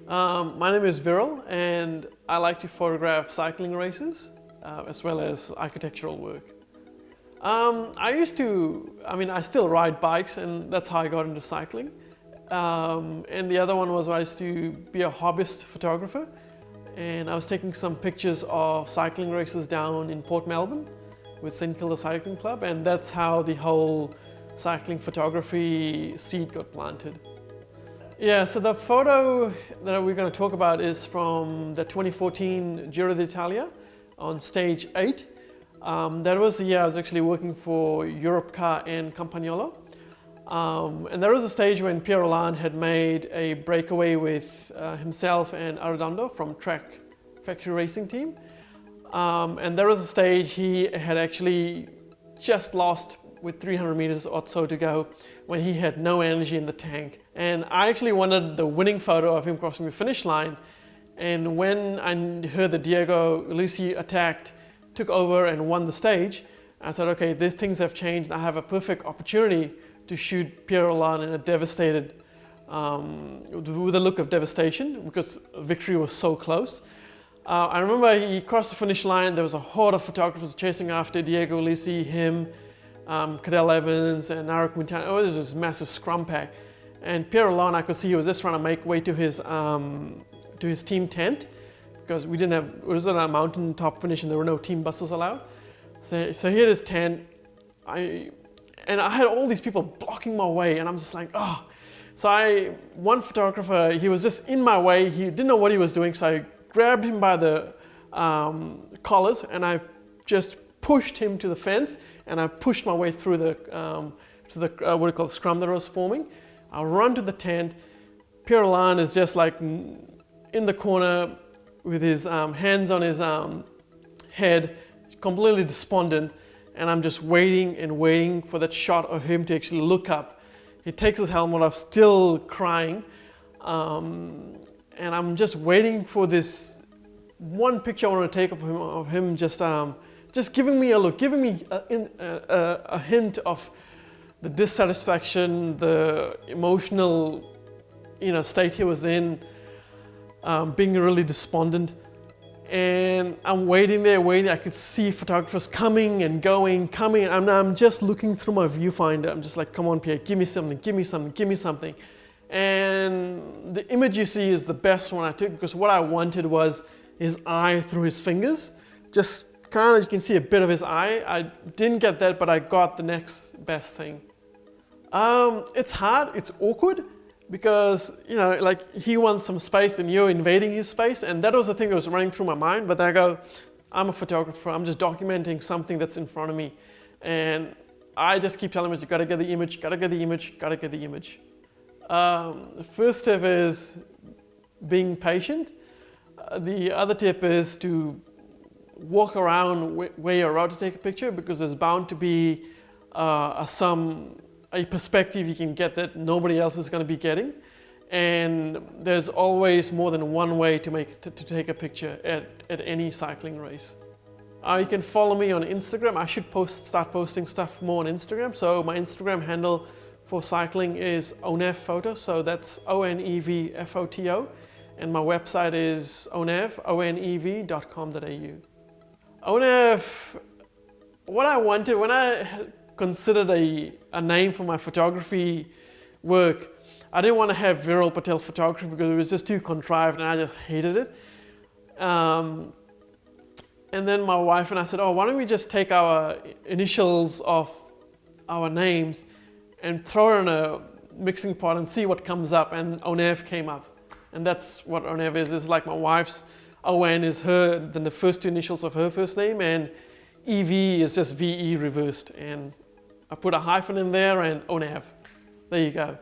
My name is Veeral, and I like to photograph cycling races as well as architectural work. I still ride bikes, and that's how I got into cycling. And the other one was I used to be a hobbyist photographer, and I was taking some pictures of cycling races down in Port Melbourne with St Kilda Cycling Club, and that's how the whole cycling photography seed got planted. Yeah, so the photo that we're going to talk about is from the 2014 Giro D'Italia on stage 8. That was the year I was actually working for Europcar and Campagnolo. And there was a stage when Pierre Roland had made a breakaway with himself and Arredondo from Track Factory Racing Team. And there was a stage he had actually just lost with 300 meters or so to go when he had no energy in the tank. And I actually wanted the winning photo of him crossing the finish line. And when I heard that Diego Ulissi took over and won the stage, I thought, okay, these things have changed. I have a perfect opportunity to shoot Pierre Roland in a devastated, with a look of devastation, because victory was so close. I remember he crossed the finish line. There was a horde of photographers chasing after Diego Ulissi, him, Cadel Evans, and Narek Quintana. Oh, this was this massive scrum pack. And Pierre Roland, I could see he was just trying to make way to his team tent, because it was on a mountaintop finish and there were no team buses allowed. So he had his tent, and I had all these people blocking my way, and I'm just like, oh. So one photographer, he was just in my way. He didn't know what he was doing, so I grabbed him by the collars and I just pushed him to the fence, and I pushed my way through the scrum that was forming. I run to the tent. Pierre Roland is just like in the corner with his hands on his head, completely despondent, and I'm just waiting and waiting for that shot of him to actually look up. He takes his helmet off, still crying, and I'm just waiting for this one picture I want to take of him just giving me a look, giving me a hint of the dissatisfaction, the emotional state he was in, being really despondent. And I'm waiting there, waiting. I could see photographers coming and going, and I'm just looking through my viewfinder. I'm just like, come on, Pierre, give me something, give me something, give me something. And the image you see is the best one I took, because what I wanted was his eye through his fingers. Just kind of, you can see a bit of his eye. I didn't get that, but I got the next best thing. It's hard, it's awkward, because like he wants some space and you're invading his space, and that was the thing that was running through my mind. But I go, I'm a photographer, I'm just documenting something that's in front of me, and I just keep telling him, you gotta get the image, gotta get the image, gotta get the image. The first tip is being patient. The other tip is to walk around where you're about to take a picture, because there's bound to be a perspective you can get that nobody else is going to be getting, and there's always more than one way to take a picture at any cycling race. You can follow me on Instagram. I should start posting stuff more on Instagram. So my Instagram handle for cycling is onevphoto, so that's ONEVFOTO, and my website is onev.com.au. Onev, what I wanted when I considered a name for my photography work, I didn't want to have Veeral Patel Photography, because it was just too contrived and I just hated it. And then my wife and I said, oh, why don't we just take our initials of our names and throw it in a mixing pot and see what comes up, and Onev came up. And that's what Onev is. It's like my wife's ON is then the first two initials of her first name, and EV is just VE reversed, and I put a hyphen in there and Onev. There you go.